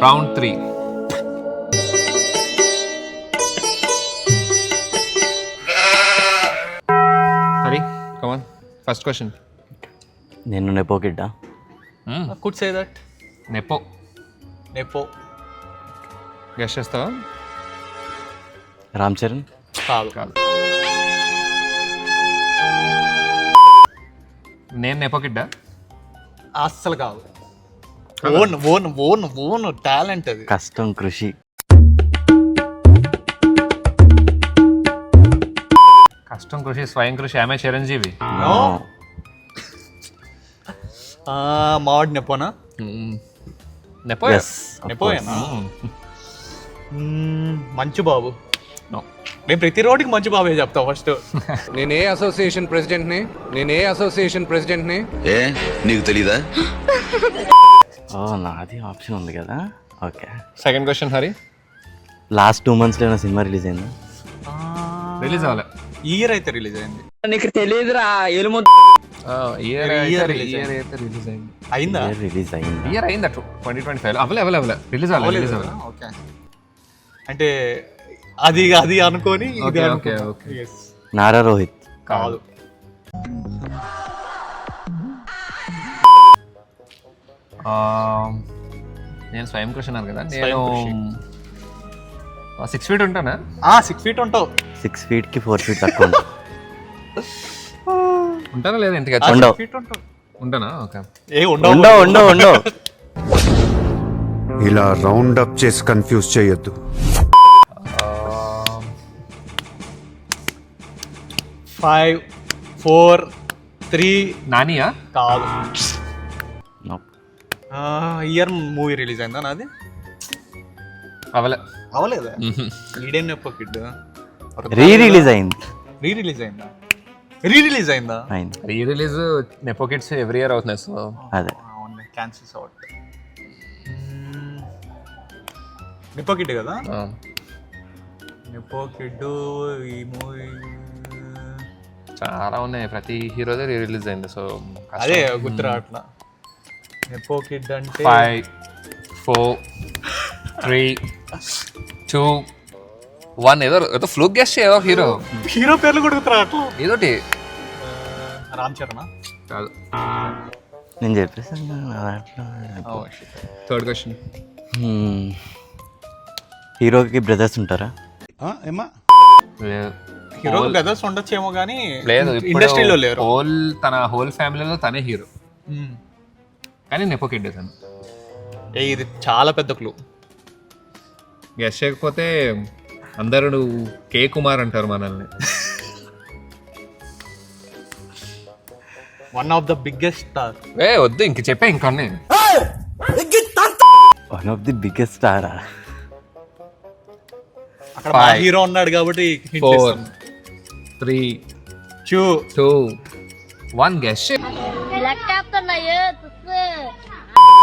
Round 3. Hari come on, first question. నేను నెపోకిడ్డా? Could say that. Nepo guess చేస్తావా? రామ్ చరణ్? కాదు. నేను నెపో కిడ్డా? అస్సలు కాదు. ఓన్ టాలెంట్ అది. కష్టం, కృషి. కష్టం, కృషి, స్వయం కృషి. ఆమె చిరంజీవి. మావాడు నెపోనా? నెపో. నెపోయేనా? మంచు బాబు. నేను ప్రతి రోడ్డుకి మంచు బాబే చెప్తా ఫస్ట్. నేను ఏ అసోసియేషన్ ప్రెసిడెంట్ని. ఏ నీకు తెలీదా? ఓ, నాది ఆప్షన్ ఉంది కదా. Okay. Second question Hari. Last 2 monthsలో ఏమైనా సినిమా రిలీజ్ అయిందా? రిలీజ్ అవ్వలే. ఇయర్ అయితే రిలీజ్ అయింది. నీకు తెలియదురా ఎలుము. ఇయర్ రిలీజ్ అయింది. అయిందా? రిలీజ్ అయింది. ఇయర్ అయిందా? 2025 అవ్వలే. రిలీజ్ అవ్వలేదు. ఓకే, అంటే అది అనుకొని ఇది ఓకే. Yes. నారా రోహిత్? కాదు. నేను స్వయం కృషి అన్నాను కదా. స్వయం నేను కృషి. 6 feet ఉంటానా? 6 feet ఉంటావు. 6 feetకి 4 feet తక్కువ ఉంటుంది. ఉంటానా లేదా? ఇంటికి 6 feet ఉంటావు. ఉంటానా? ఓకే. ఉండవు. ఇలా రౌండ్ అప్ చేసి కన్ఫ్యూజ్ చేయొద్దు. 5, 4, 3. నానియా? కాదు. No. ఇయర్ మూవీ రిలీజ్ అయిందా నాది? అవ్వలేదా? ఈడేం నెప్పో కిడ్. రీ రిలీజ్ అయింది. రీ రిలీజ్ అయిందా? అయింది. Re release nepo kids every year అవుతున్నాయి. సో అదే క్యాన్సిల్స్ అవుట్. నెప్పో కిడ్ కదా. నెప్పో కిడ్ ఈ మూవీ చాలా ఉన్నాయి. ప్రతి హీరోదే రీ రిలీజ్ అయింది. సో అదే గుర్తురా అట్లా. నెప్పో కిడ్ అంటే 5, 4, 3, 2, 1. ఏదో ఫ్లూక్ గెస్ ఏదో హీరో పేర్లు కూడా గుర్తురా అట్లా. ఏదోటి. రామ్ చరణ్ కాదు. నేను చెప్పేసాను. Third question. హీరోకి బ్రదర్స్ ఉంటారా? హీరో బ్రదర్స్ ఉండొచ్చేమో కానీ లేదు, ఇండస్ట్రీలో లేరు. తన హోల్ ఫ్యామిలీలో తనే హీరో, కానీ నెపో కిడ్ తను. ఇది చాలా పెద్ద క్లూ. గెస్ చేయకపోతే అందరూ నువ్వు కే కుమార్ అంటారు మనల్ని. One of the biggest star. వద్దు ఇంక చెప్పే ఇంకొన్ని. వన్ ఆఫ్ ది బిగ్గెస్ట్ స్టారా? అక్కడ హీరో ఉన్నాడు కాబట్టి 4, 3, 2, 1. గెస్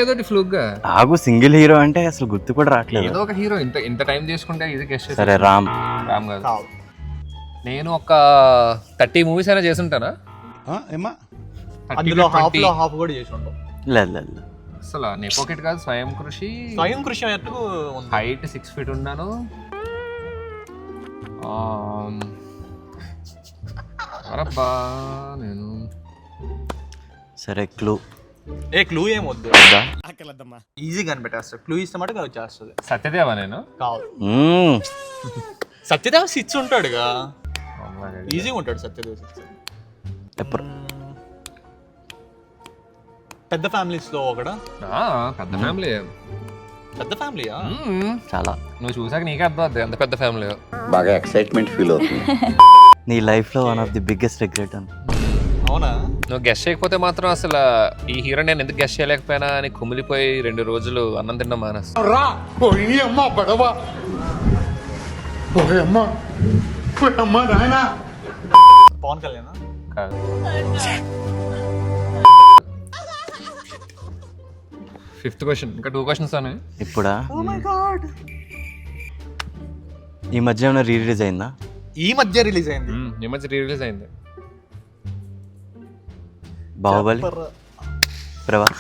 ఏదోటి ఫ్లూక్ గా. ఆగు, సింగిల్ హీరో అంటే అసలు గుర్తు కూడా రావట్లేదు. ఏదో ఒక హీరో. ఇంత టైం తీసుకుంటే ఇది గెస్. సరే, రామ్ కాదు. నేను ఒక 30 మూవీస్ అయినా చేసుంటానా? అందులో హాఫ్ కూడా చేసి ఉంటాం. లేదు. అసలు నెపో కిడ్ కాదు, స్వయం కృషి. హైట్ 6 feet ఉన్నాను. అరబ్బా నేను. సరే, క్లూ. క్లూ ఏమొద్దు, ఈజీ కనిపెట్టేస్తా. క్లూ ఇస్తామంటే వచ్చేస్తుంది. సత్యదేవా? నేను కాదు. సత్యదేవ సిక్స్ ఉంటాడుగా, ఈజీగా ఉంటాడు సత్యదేవ సిక్స్. పెద్ద ఫ్యామిలీస్ లో ఒకడా? పెద్ద ఫ్యామిలీయా? చాలా. నువ్వు చూసాక నీకే అర్థం అవుతుంది ఎంత పెద్ద ఫ్యామిలీ. బాగా ఎక్సైట్మెంట్ ఫీల్ అవుతుంది. నీ లైఫ్ లో one of the biggest regret అని. అవునా? నువ్వు గెస్ట్ చేయకపోతే మాత్రం అసలు ఈ హీరో నేను ఎందుకు గెస్ట్ చేయలేకపోయినా అని కుమిలిపోయి 2 రోజులు అన్నం తిన్నా మానేస్తా. పవన్ కళ్యాణ్ కాదు. Fifth question. ఇంకా 2 questions అని. ఇప్పుడా? ఈ మధ్య ఏమైనా రీ రిలీజ్ అయిందా? ఈ మధ్య రిలీజ్ అయింది. ఈ మధ్య రీ రిలీజ్ అయింది. బాహుబలి, ప్రభాస్.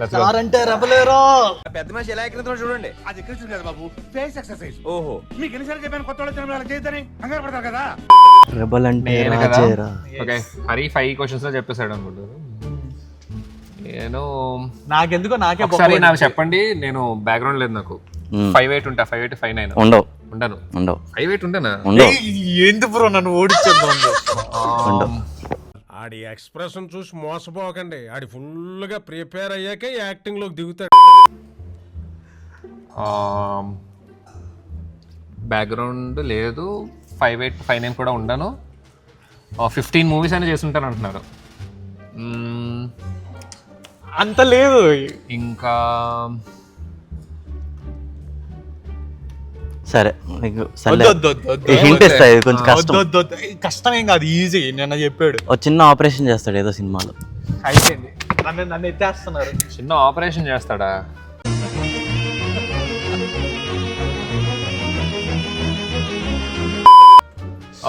Let's go. అంటే రెబలేరో. పెద్ద మనిషి ఎలా ఎక్కడ చూడండి. అది ఎక్కడ చూడలేదు బాబు, ఫేస్ ఎక్సర్సైజ్. ఓహో, మీకు ఎన్నిసార్లు చెప్పాను కొత్త వాళ్ళు తినడం చేయొద్దని, కంగారు పడతారు కదా. రెబల్ అంటే నేను కదా. రాజేరా. ఓకే, హరి 5 క్వశ్చన్స్ లో చెప్పేశాడు అనుకుంటారు. నేను నాకెందుకో నాకే ఒకసారి నాకు చెప్పండి, నేను బ్యాక్గ్రౌండ్ లేదు నాకు. 5'8" ఉంటా, 5'8", 5'9". ఉండవు ఉండను. ఉండవు 5'8" ఉంటానా? ఉండవు ఎందుకు బ్రో నన్ను ఓడిచ్చేద్దాం. ఉండవు. ఆడి ఎక్స్ప్రెషన్ చూసి మోసపోకండి, ఆడి ఫుల్ గా ప్రిపేర్ అయ్యాకే యాక్టింగ్ లోకి దిగుతాడు. బ్యాక్గ్రౌండ్ లేదు, 5'8", 5'9" కూడా ఉండను. 15 మూవీస్ అయినా చేస్తుంటాను అంటున్నారు. అంత లేదు. ఇంకా సరే నీకు సరే వద్దు. హింట్ ఇస్తా, ఇది కొంచెం కష్టం. వద్దు. కష్టం ఏం కాదు, ఈజీ. నిన్న చెప్పాడు. ఒక చిన్న ఆపరేషన్ చేస్తాడు ఏదో సినిమాలో. అయిపోయింది. నన్ను ఎత్తేస్తున్నారు. చిన్న ఆపరేషన్ చేస్తాడా?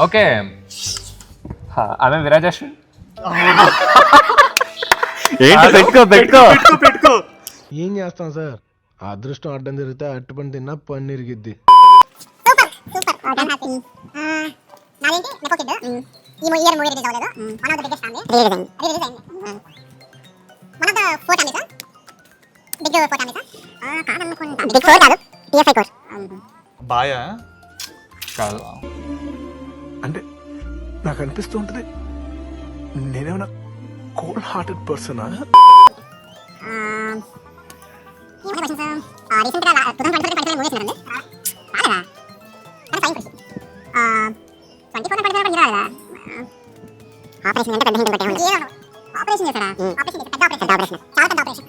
ఓకే, ఆమె విరాజాశ్విన్. ఏంటి పెట్టుకో ఏం చేస్తాం సార్, అదృష్టం అడ్డం జరిగితే అట్టు పని తిన్నా పని ఇరిగిద్ది. నాదేంటి నెపో కిడ్ ఈ ఇయర్ మూవీ రిలీజ్ అవ్వలేదు. One of the biggest family release అయింది. One of the 4 families, big 4 families. కాదనుకుంటా, బిగ్ 4 కాదు, TFI 4. బాయా కాదు. అంటే నాకు అనిపిస్తూ ఉంటుంది నేనేమన్నా కోల్డ్ హార్టెడ్ పర్సనా. రీసెంట్ గా 2024 మూవీస్ ఉన్నారండి. కాదా కానీ ఫైన్ క్వశ్చన్. 24 పడితే రాలేదా? ఆపరేషన్ అంటే పెద్ద హింట్ ఒకటే ఉంది. ఆపరేషన్ చేశాడా? ఆపరేషన్ చేశాడు. పెద్ద ఆపరేషన్, చాలా పెద్ద ఆపరేషన్.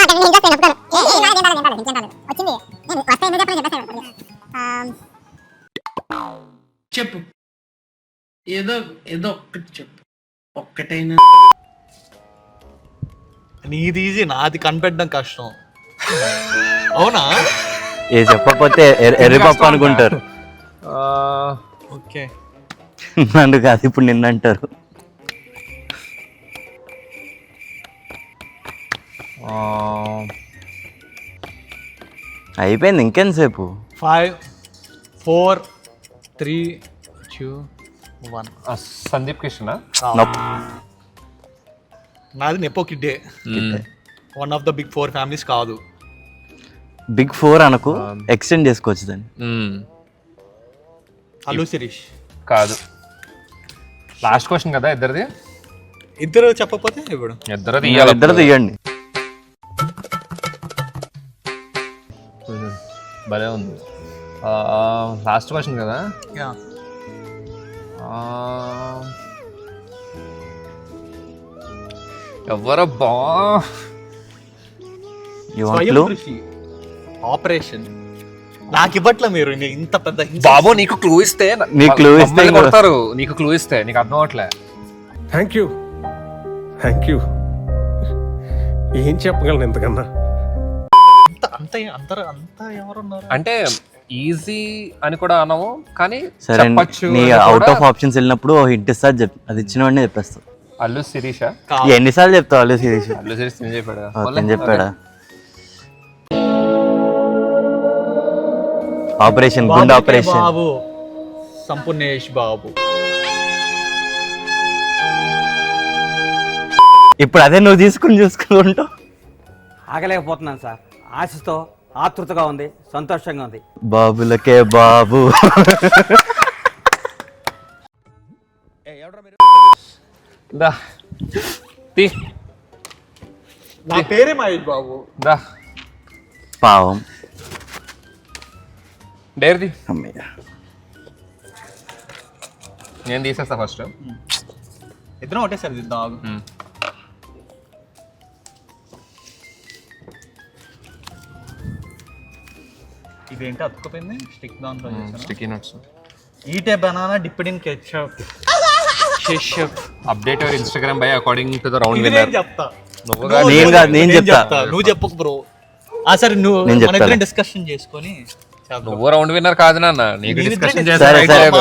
నేను ఇంకా చెప్తాను. వచ్చింది. నేను వస్తే ఎందుకు చెప్పలేదు. చెప్పు, ఏదో ఒక్కటి చెప్పు, ఒక్కటైనా. నీది ఈజీ, నాది కనిపెట్టడం కష్టం. అవునా? ఏ చెప్పకపోతే ఎర్రిపప్పు అనుకుంటారు. ఓకే, నన్ను కాదు ఇప్పుడు నిన్ను అంటారు. అయిపోయింది, ఇంకెంతసేపు? 5 4 3 2 1. సందీప్ కృష్ణ. నాది నెపో కిడ్డే. One of the big 4 families కాదు. బిగ్ 4 అనకు, ఎక్స్టెండ్ చేసుకోవచ్చు దాన్ని. అల్లు శిరీష్ కాదు. లాస్ట్ క్వశ్చన్ కదా ఇద్దరిది. ఇద్దరు చెప్పకపోతే ఇప్పుడు ఇద్దరు తీయండి. భలే ఉంది. లాస్ట్ క్వశ్చన్ కదా. ఎవరబ్బా? ఆపరేషన్ నాకు ఇవ్వట్లే మీరు ఇంత పెద్ద బాబు. నీకు క్లూ ఇస్తే కొడతారు. నీకు క్లూ ఇస్తే నీకు అర్థం అవట్లే. Thank you. ఏం చెప్పగలను ఇంతకన్నా? అంతా ఎవరున్నారు అంటే ఈజీ అని కూడా అనవు, కానీ సరే చెప్పచ్చు. నీ అవుట్ ఆఫ్ ఆప్షన్స్ వెళ్ళినప్పుడు హింట్ ఇస్తా, అది ఇచ్చిన వాడినే చెప్పేస్తావు. అల్లు శిరీష. ఎన్నిసార్లు చెప్తావు అల్లు శిరీష్? అల్లు శిరీష్ చెప్పాడా? చెప్పాడా? ఆపరేషన్ గుండె ఆపరేషన్. బాబు సంపూర్ణేష్ బాబు. ఇప్పుడు అదే నువ్వు చూసుకుంటావు. ఆగలేకపోతున్నాను సార్, ఆశతో ఆతృతగా ఉంది, సంతోషంగా ఉంది. బాబులకే బాబు. నా పేరే మహేష్ బాబు. పావం. డేర్ది అమ్మయ్య, నేను తీసేస్తా ఫస్ట్. ఇద్దరం ఒకటేసారి దిద్దాం. ఇదేంటి అతుక్కుపోయింది? స్టిక్ దాంట్లో sticky nuts. Eat a banana dipped in ketchup. Update your Instagram by according to the round winner. చెప్తా. నేను చెప్తా. నువ్వు చెప్పకు బ్రో. సరే నువ్వు మన ఇద్దరం డిస్కషన్ చేసుకొని. నువ్వు రౌండ్ విన్నర్ కాదు నాన్న, నీకు డిస్కషన్ సరే చేస్తా.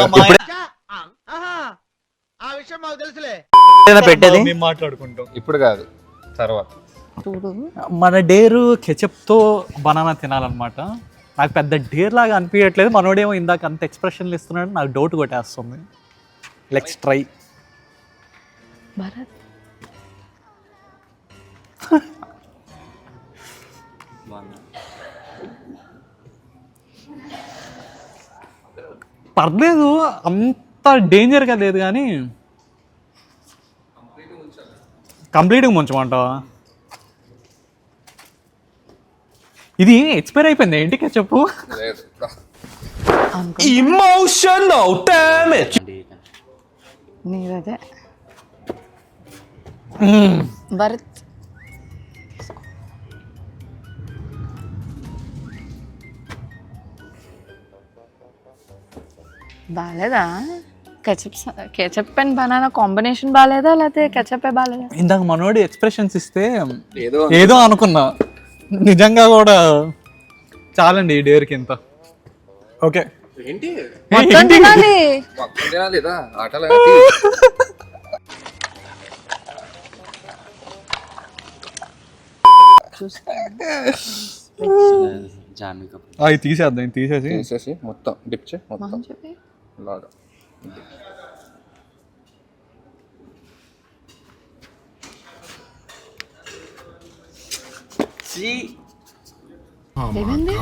పెట్టేది మేము మాట్లాడుకుంటాం. ఇప్పుడు కాదు, తర్వాత. మన డేరు కెచప్తో బనానా తినాలన్నమాట. నాకు పెద్ద డేర్ లాగా అనిపించట్లేదు. మనోడేమో ఇందాక అంత ఎక్స్ప్రెషన్లు ఇస్తున్నాడు, నాకు డౌట్ కొట్టేస్తుంది. Let's try. భరత్ పర్లేదు, అంత డేంజర్గా లేదు కానీ కంప్లీట్గా ముంచమంటావా? ఇది ఎక్స్పైర్ అయిపోయింది ఏంటి చెప్పు. Emotional damage. నీదదే భరత్. బాలేదా? కెచప్ అండ్ బనానా కాంబినేషన్ బాలేదా, లేకపోతే కెచప్ బాలేదా? ఇందాక మనోడి ఎక్స్ప్రెషన్స్ ఇస్తే ఏదో అనుకున్నా, నిజంగా కూడా చాలండి ఈ డేర్కి ఇంత. ఓకే మొత్తం తినాలి. లేదా ఆటలు జాన్వీ కపూర్. అవి తీసేద్దాం, తీసేసి మొత్తం డిప్ చే మొత్తం చెప్పి లాగా. ఏమైంది?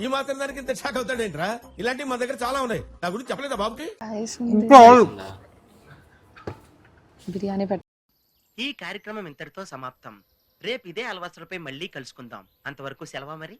ఈ మాత్రం దానికి ఇంత షాక్ అవుతాడేంట్రా? ఇలాంటివి మన దగ్గర చాలా ఉన్నాయి. నా గురించి చెప్పలేదా బాబుకి? ఐస్ ఉంది. బిర్యానీ పెట్ట. ఈ కార్యక్రమం ఇంతటితో సమాప్తం. రేపు ఇదే అలవాసులపై మళ్ళీ కలుసుకుందాం. అంతవరకు సెలవు మరి.